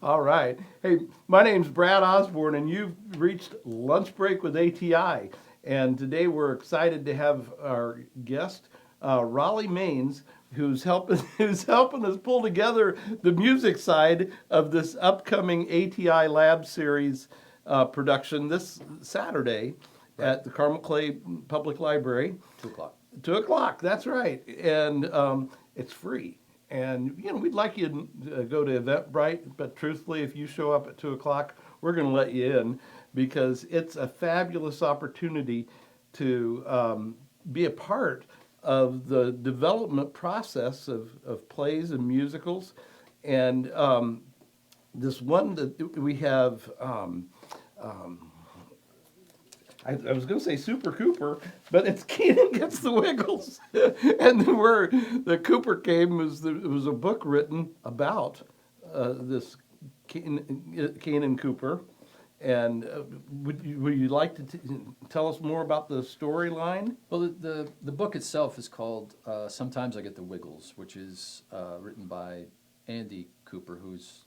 All right. Hey, my name's Brad Osborne, and you've reached Lunch Break with ATI. And today we're excited to have our guest, Rolly Maines, who's helping who's helping us pull together the music side of this upcoming ATI Lab Series production this Saturday at the Carmel Clay Public Library. 2:00. 2 o'clock. That's right, and it's free. And we'd like you to go to Eventbrite, but truthfully, if you show up at 2 o'clock, we're going to let you in because it's a fabulous opportunity to be a part of the development process of plays and musicals. And this one that we have. I was going to say Super Cooper, but it's Keenan Gets the Wiggles. And where the Cooper came was it was a book written about this Keenan Cooper. And would you like to tell us more about the storyline? Well, the book itself is called Sometimes I Get the Wiggles, which is written by Andy Cooper, who's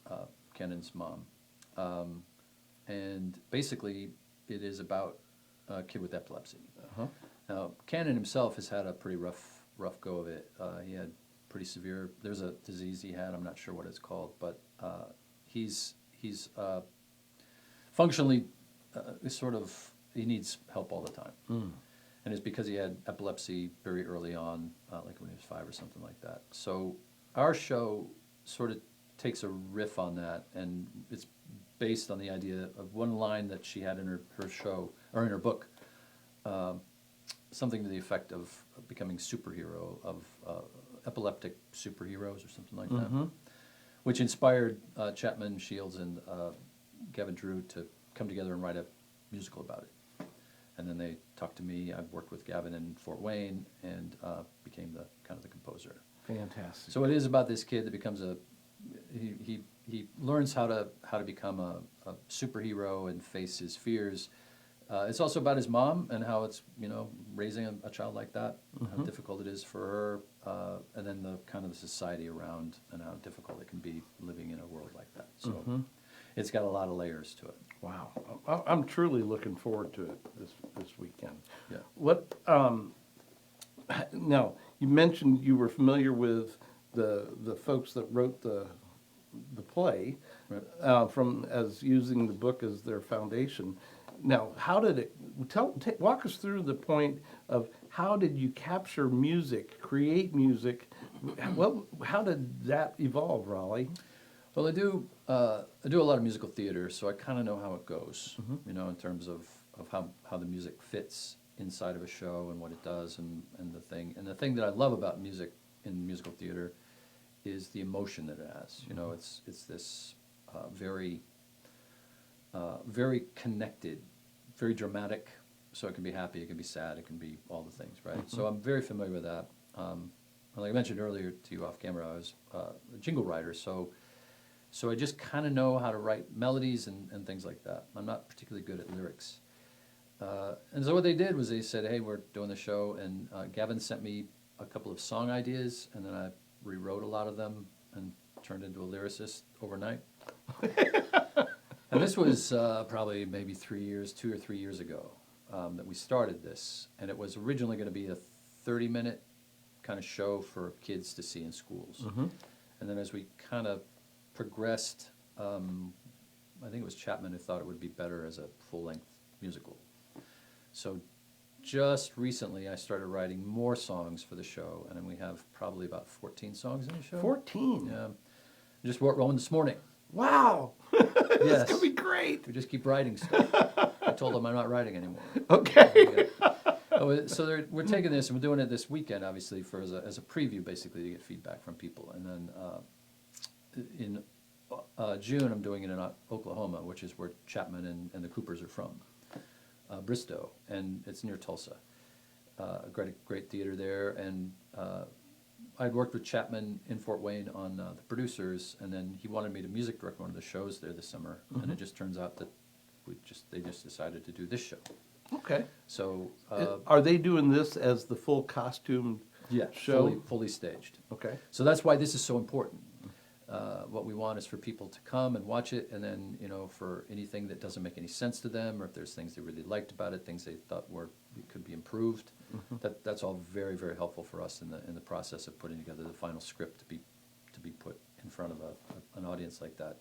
Kennan's mom. And basically, it is about a kid with epilepsy. Uh-huh. Now, Cannon himself has had a pretty rough go of it. He had pretty severe. There's a disease he had. I'm not sure what it's called, but he's functionally sort of he needs help all the time, and it's because he had epilepsy very early on, like when he was 5 or something like that. So our show sort of takes a riff on that, and it's based on the idea of one line that she had in her show, or in her book, something to the effect of becoming superhero, of epileptic superheroes or something like that, which inspired Chapman, Shields, and Gavin Drew to come together and write a musical about it. And then they talked to me. I've worked with Gavin in Fort Wayne and became the composer. Fantastic. So it is about this kid that becomes he learns how to become a superhero and face his fears. It's also about his mom and how it's raising a child like that, how difficult it is for her, and then the the society around and how difficult it can be living in a world like that. So it's got a lot of layers to it. Wow, I'm truly looking forward to it this weekend. Yeah. What? Now you mentioned you were familiar with the folks that wrote the play, Right. from as using the book as their foundation. Now, how did it walk us through the point of how did you capture music, create music? How did that evolve, Rolly? Well, I do a lot of musical theater, so I kind of know how it goes, in terms of how the music fits inside of a show and what it does and the thing. And the thing that I love about music in musical theater is the emotion that it has. It's this very connected, very dramatic. So it can be happy, it can be sad, it can be all the things, right? So I'm very familiar with that. Like I mentioned earlier to you off camera, I was a jingle writer, so I just kind of know how to write melodies and things like that. I'm not particularly good at lyrics. And so what they did was they said, hey, we're doing the show, and Gavin sent me a couple of song ideas, and then I rewrote a lot of them and turned into a lyricist overnight. And this was probably maybe 2 or 3 years ago that we started this, and it was originally going to be a 30-minute kind of show for kids to see in schools. And then as we kind of progressed, I think it was Chapman who thought it would be better as a full-length musical. So just recently I started writing more songs for the show, and then we have probably about 14 songs in the show. 14? Yeah. I just wrote one this morning. Wow. Yes. It's going to be great. We just keep writing stuff. I told them I'm not writing anymore. Okay. So we're taking this, and we're doing it this weekend, obviously, as a preview, basically, to get feedback from people. And then in June, I'm doing it in Oklahoma, which is where Chapman and the Coopers are from, Bristow, and it's near Tulsa. A great theater there, and I'd worked with Chapman in Fort Wayne on the producers, and then he wanted me to music direct one of the shows there this summer, and it just turns out that they just decided to do this show. Okay. So are they doing this as the full costume yeah, show? fully staged. Okay. So that's why this is so important. What we want is for people to come and watch it, and then, for anything that doesn't make any sense to them, or if there's things they really liked about it, things they thought could be improved, that's all very, very helpful for us in the process of putting together the final script to be put in front of an audience like that.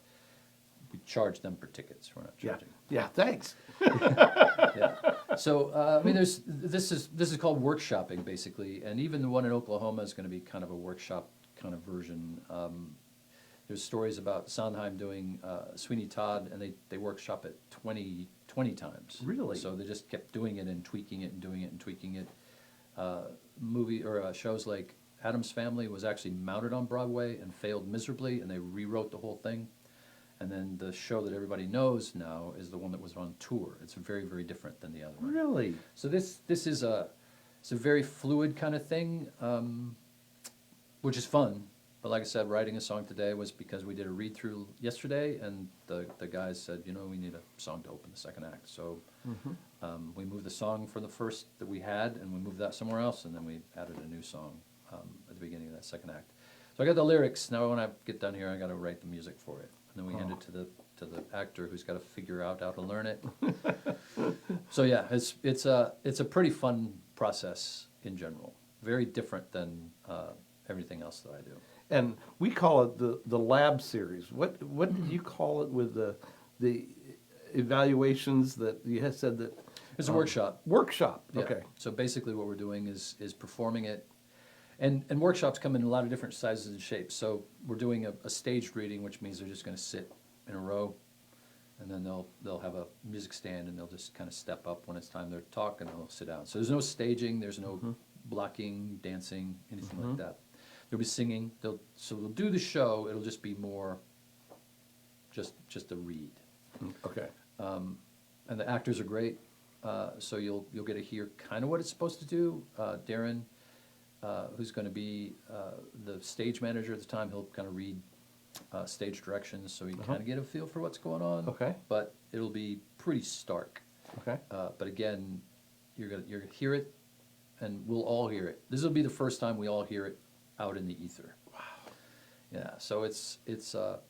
We charge them for tickets. We're not charging. Yeah. Thanks. Yeah. So this is called workshopping basically, and even the one in Oklahoma is going to be kind of a workshop kind of version. There's stories about Sondheim doing Sweeney Todd, and they workshop it 20 times. Really? So they just kept doing it and tweaking it and doing it and tweaking it. Shows like Addams Family was actually mounted on Broadway and failed miserably, and they rewrote the whole thing. And then the show that everybody knows now is the one that was on tour. It's very, very different than the other one. Really? So this is it's a very fluid kind of thing, which is fun. But like I said, writing a song today was because we did a read-through yesterday, and the guys said, we need a song to open the second act. So we moved the song from the first that we had, and we moved that somewhere else, and then we added a new song at the beginning of that second act. So I got the lyrics. Now when I get done here, I got to write the music for it. And then we hand it to the actor, who's got to figure out how to learn it. So yeah, it's a pretty fun process in general. Very different than everything else that I do. And we call it the lab series. What did you call it with the evaluations that you had said that? It's a workshop. Workshop. Yeah. Okay. So basically, what we're doing is performing it. And workshops come in a lot of different sizes and shapes. So we're doing a staged reading, which means they're just going to sit in a row, and then they'll have a music stand, and they'll just kind of step up when it's time to talk, and they'll sit down. So there's no staging, there's no blocking, dancing, anything like that. There'll be singing. So we'll do the show. It'll just be more just a read. Okay. And the actors are great. So you'll get to hear kind of what it's supposed to do. Darren, who's going to be the stage manager at the time, he'll kind of read stage directions, so you kind of get a feel for what's going on. Okay. But it'll be pretty stark. Okay. But again, you're gonna hear it, and we'll all hear it. This will be the first time we all hear it out in the ether. Wow. Yeah. So it's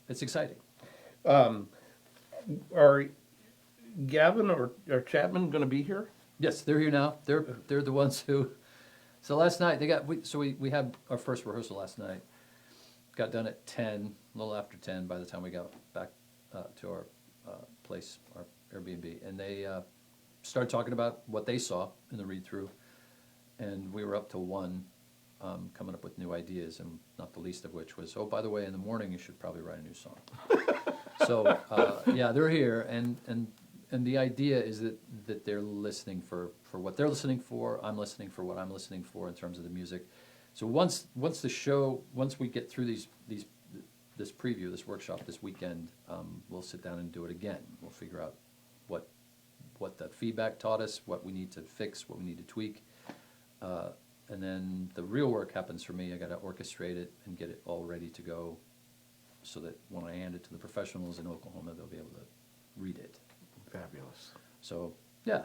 exciting. Are Gavin or Chapman going to be here? Yes, they're here now. They're the ones who. So last night we had our first rehearsal last night. Got done at 10, a little after 10 by the time we got back to our place, our Airbnb, and they started talking about what they saw in the read-through, and we were up to 1, coming up with new ideas, and not the least of which was, oh, by the way, in the morning you should probably write a new song. So yeah, they're here, and the idea is that they're listening for what they're listening for. I'm listening for what I'm listening for in terms of the music. So once we get through this preview, this workshop this weekend, we'll sit down and do it again. We'll figure out what that feedback taught us, what we need to fix, what we need to tweak, and then the real work happens for me. I got to orchestrate it and get it all ready to go, so that when I hand it to the professionals in Oklahoma, they'll be able to read it. Fabulous. So yeah,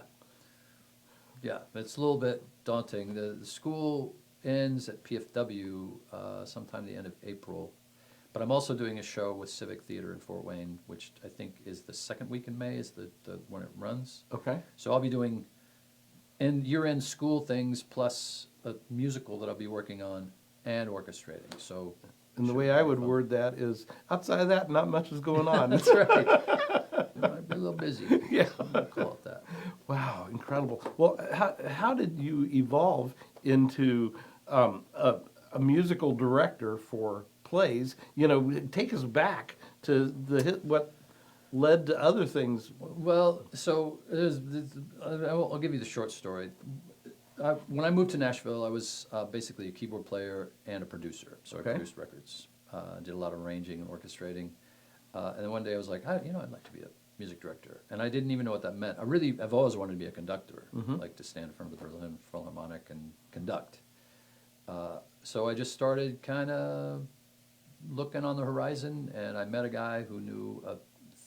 it's a little bit daunting. The school ends at PFW sometime the end of April, but I'm also doing a show with Civic Theater in Fort Wayne, which I think is the second week in May is the when it runs. Okay. So I'll be doing year-end school things plus a musical that I'll be working on and orchestrating. So. And the way I would word that is, outside of that, not much is going on. That's right. You might be a little busy. Yeah. I'll call it that. Wow, incredible. Well, how did you evolve into a musical director for plays? Take us back to what led to other things. Well, so I'll give you the short story. When I moved to Nashville, I was basically a keyboard player and a producer. So I produced records, did a lot of arranging and orchestrating. And then one day I was like, I'd like to be a music director. And I didn't even know what that meant. I've always wanted to be a conductor, like to stand in front of the Berlin Philharmonic and conduct. So I just started kind of looking on the horizon, and I met a guy who knew a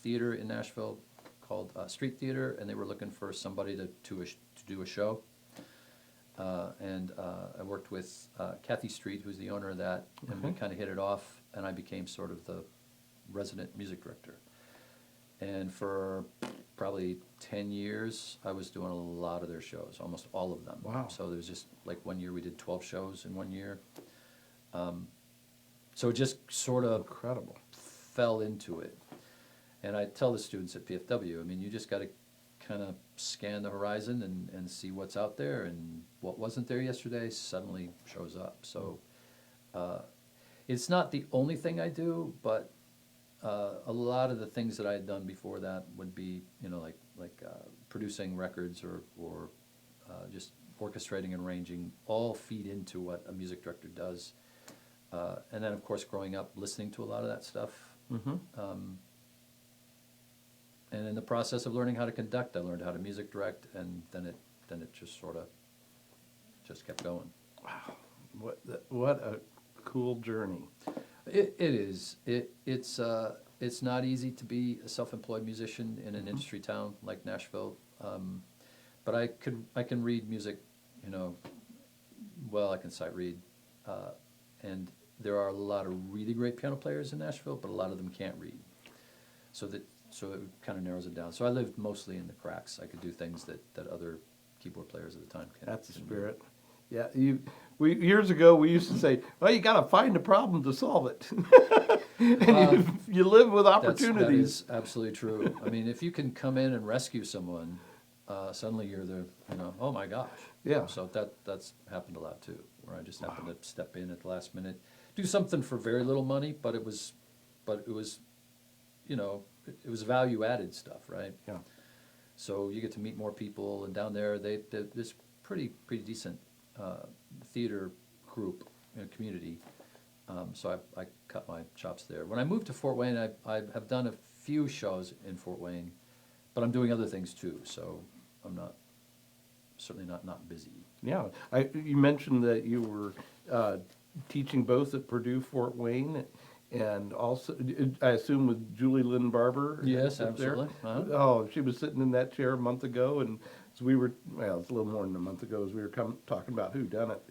theater in Nashville called Street Theater, and they were looking for somebody to do a show. And I worked with Kathy Street, who's the owner of that, and we Okay. kind of hit it off, and I became sort of the resident music director. And for probably 10 years, I was doing a lot of their shows, almost all of them. Wow. So there was just, like, one year we did 12 shows in one year. So it just sort of Incredible. fell into it. And I tell the students at PFW, I mean, you just got to kind of scan the horizon and see what's out there, and what wasn't there yesterday suddenly shows up. So it's not the only thing I do, but a lot of the things that I had done before that would be, you know, like producing records or just orchestrating and arranging, all feed into what a music director does. And then, of course, growing up, listening to a lot of that stuff. And in the process of learning how to conduct, I learned how to music direct, and then it just sort of just kept going. What a cool journey. It is. It's not easy to be a self-employed musician in an industry town like Nashville, but I can read music, you know, well. I can sight read, and there are a lot of really great piano players in Nashville, but a lot of them can't read. So it kind of narrows it down. So I lived mostly in the cracks. I could do things that other keyboard players at the time can't. That's the spirit. Yeah, years ago we used to say, well, you got to find a problem to solve it. And you live with opportunities. That is absolutely true. I mean, if you can come in and rescue someone, suddenly you're the, you know, oh my gosh. Yeah. So that's happened a lot too, where I just happened to step in at the last minute, do something for very little money, but it was, you know, it was value added stuff, right? Yeah. So you get to meet more people, and down there there's pretty decent theater group, you know, community. So I cut my chops there. When I moved to Fort Wayne, I have done a few shows in Fort Wayne, but I'm doing other things too. So I'm certainly not busy. Yeah. You mentioned that you were teaching both at Purdue Fort Wayne, and also, I assume, with Julie Lynn Barber. Yes, up there. absolutely. Uh-huh. Oh, she was sitting in that chair a month ago, and as we were, well, it's a little more than a month ago, as we were talking about Who Done It.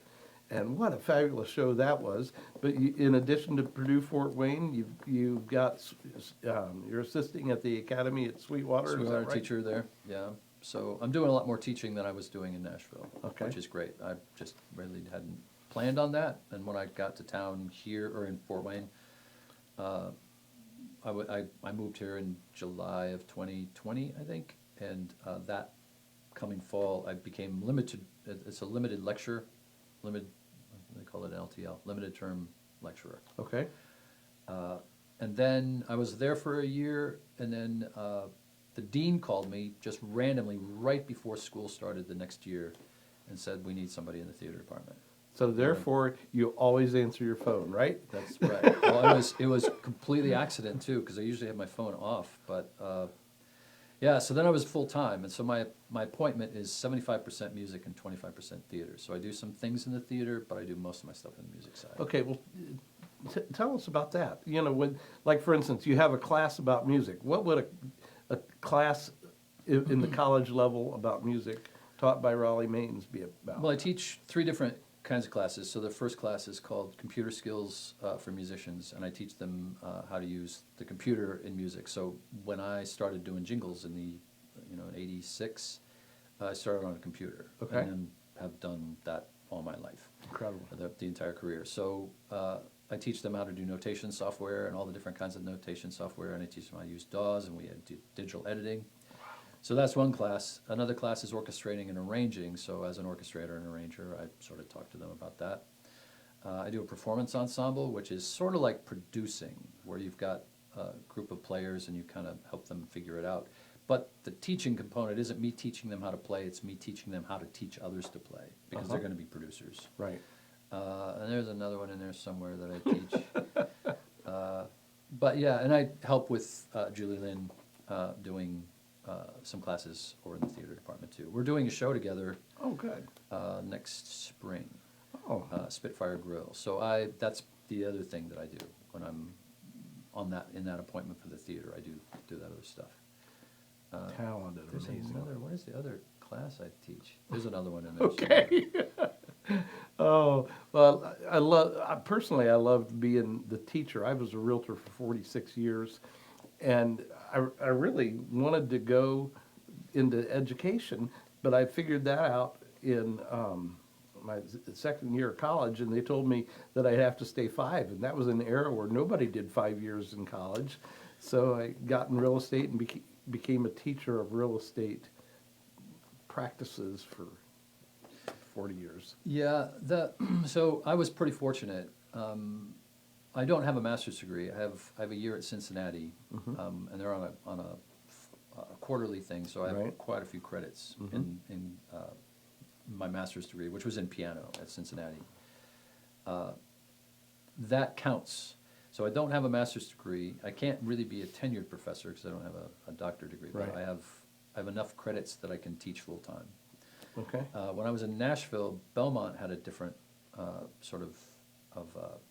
And what a fabulous show that was. But in addition to Purdue Fort Wayne, you've got, you're assisting at the Academy at Sweetwater. Is that Sweetwater right? teacher there, yeah. So I'm doing a lot more teaching than I was doing in Nashville, Okay. which is great. I just really hadn't planned on that. And when I got to town here, or in Fort Wayne, I moved here in July of 2020, I think, and that coming fall, I became limited. It's a limited lecture, they call it an LTL, limited term lecturer. Okay. And then I was there for a year, and then the dean called me just randomly right before school started the next year, and said, "We need somebody in the theater department." So therefore, you always answer your phone, right? That's right. Well, it was completely accident too, because I usually have my phone off. But yeah, so then I was full time, and so my appointment is 75% music and 25% theater. So I do some things in the theater, but I do most of my stuff in the music side. Okay, well, tell us about that. You know, when, like, for instance, you have a class about music. What would a class in the college level about music taught by Rolly Maines be about? Well, I teach 3 different kinds of classes. So the first class is called Computer Skills for Musicians, and I teach them how to use the computer in music. So when I started doing jingles in in '86, I started on a computer, Okay. and have done that all my life. Incredible. The entire career. So I teach them how to do notation software and all the different kinds of notation software, and I teach them how to use DAWs, and we do digital editing. So that's one class. Another class is orchestrating and arranging. So as an orchestrator and arranger, I sort of talk to them about that. I do a performance ensemble, which is sort of like producing, where you've got a group of players and you kind of help them figure it out. But the teaching component isn't me teaching them how to play, it's me teaching them how to teach others to play, because they're going to be producers. Right. And there's another one in there somewhere that I teach. But yeah, and I help with Julie Lynn doing some classes over in the theater department too. We're doing a show together Oh, good. next spring, Oh, Spitfire Grill. So that's the other thing that I do when I'm in that appointment for the theater. I do that other stuff. talented, There's amazing. what is the other class I teach? There's another one in there. Okay. Oh, well, personally, I loved being the teacher. I was a realtor for 46 years, and I really wanted to go into education, but I figured that out in my second year of college, and they told me that I'd have to stay 5, and that was an era where nobody did 5 years in college. So I got in real estate and became a teacher of real estate practices for 40 years. Yeah, so I was pretty fortunate. I don't have a master's degree. I have a year at Cincinnati, and they're on a quarterly thing, so I have Right. quite a few credits in my master's degree, which was in piano at Cincinnati. That counts. So I don't have a master's degree. I can't really be a tenured professor because I don't have a doctorate degree, but Right. I have enough credits that I can teach full time. Okay. When I was in Nashville, Belmont had a different sort of what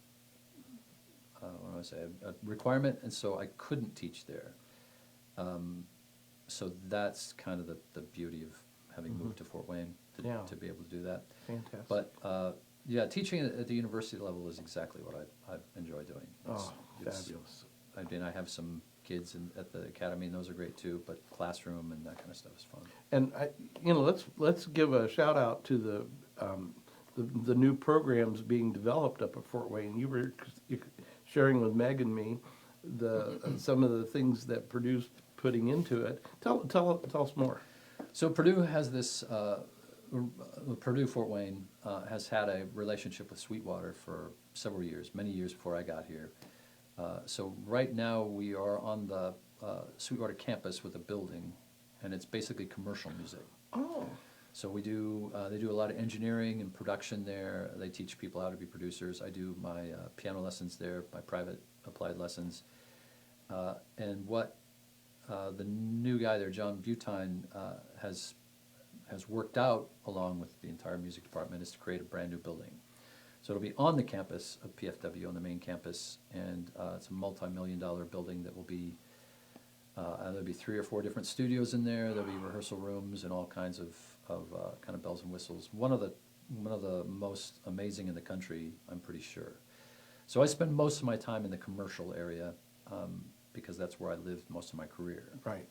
do I say, a requirement, and so I couldn't teach there. So that's kind of the beauty of having moved to Fort Wayne Yeah. to be able to do that. Fantastic. But yeah, teaching at the university level is exactly what I enjoy doing. Oh, It's- fabulous. I mean, I have some kids at the academy, and those are great too. But classroom and that kind of stuff is fun. And let's give a shout out to the new programs being developed up at Fort Wayne. You were sharing with Meg and me some of the things that Purdue's putting into it. Tell us more. So Purdue has this. Purdue Fort Wayne has had a relationship with Sweetwater for several years, many years before I got here. So right now we are on the Sweetwater campus with a building, and it's basically commercial music. Oh, So they do a lot of engineering and production there. They teach people how to be producers. I do my piano lessons there, my private applied lessons. And what the new guy there, John Butine, has worked out along with the entire music department is to create a brand new building. So it'll be on the campus of PFW, on the main campus, and it's a multi-million-dollar building that will be, there'll be 3 or 4 different studios in there. There'll be rehearsal rooms and all kinds of kind of bells and whistles. One of the most amazing in the country, I'm pretty sure. So I spend most of my time in the commercial area because that's where I lived most of my career. right.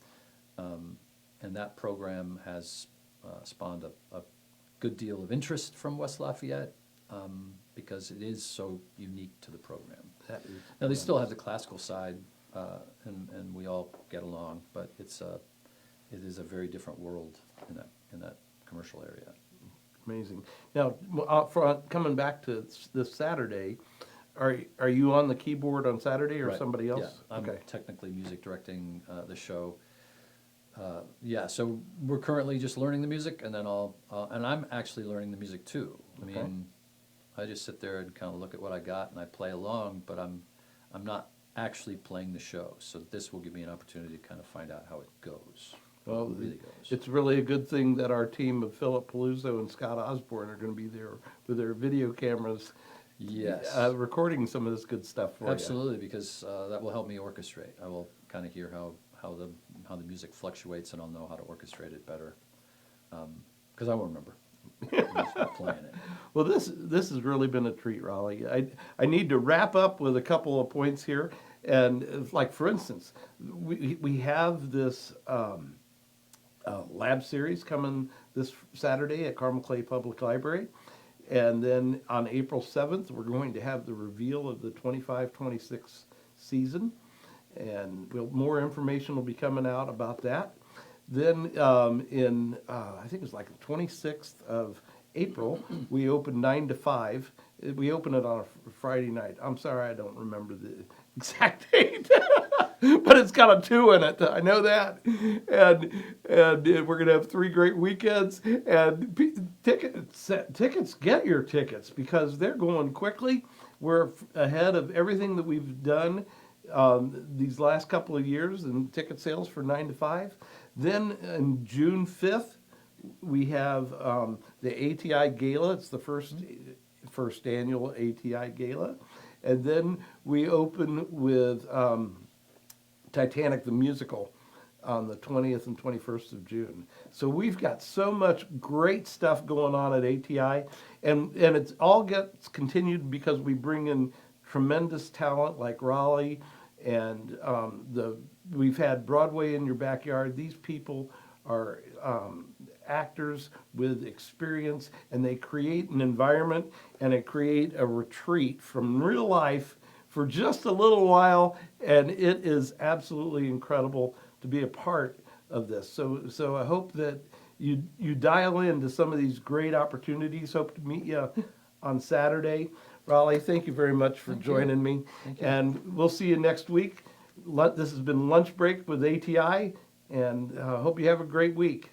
And that program has spawned a good deal of interest from West Lafayette because it is so unique to the program. That is Now, they still have the classical side, and we all get along, but it is a very different world in that commercial area. amazing. Now, coming back to this Saturday, are you on the keyboard on Saturday or Right. somebody else? Yeah, I'm Okay. technically music directing the show. Yeah, so we're currently just learning the music, and then and I'm actually learning the music too. I Okay. mean, I just sit there and kind of look at what I got, and I play along, but I'm not actually playing the show. So this will give me an opportunity to kind of find out how it goes. Well, how it really goes. it's really a good thing that our team of Philip Paluzzo and Scott Osborne are going to be there with their video cameras, Yes, recording some of this good stuff for absolutely, because that will help me orchestrate. I will kind of hear how the music fluctuates, and I'll know how to orchestrate it better. Because I won't remember. I'm just playing it. you. Well, this has really been a treat, Rolly. I need to wrap up with a couple of points here, and like for instance, we have this lab series coming this Saturday at Carmel Clay Public Library. And then on April 7th, we're going to have the reveal of the 25-26 season. And more information will be coming out about that. Then I think it's like the 26th of April, we open 9 to 5. We open it on a Friday night. I'm sorry, I don't remember the exact date. But it's got a 2 in it. I know that. And we're going to have 3 great weekends. And tickets, get your tickets because they're going quickly. We're ahead of everything that we've done these last couple of years in ticket sales for 9 to 5. Then on June 5th, we have the ATI Gala. It's the first annual ATI Gala. And then we open with Titanic the Musical on the 20th and 21st of June. So we've got so much great stuff going on at ATI, and it's all gets continued because we bring in tremendous talent like Rolly, and we've had Broadway in Your Backyard. These people are actors with experience, and they create an environment and they create a retreat from real life for just a little while, and it is absolutely incredible to be a part of this. So I hope that you dial into some of these great opportunities. Hope to meet you on Saturday. Raleigh, thank you very much for joining me. Thank you. And we'll see you next week. This has been Lunch Break with ATI, and hope you have a great week.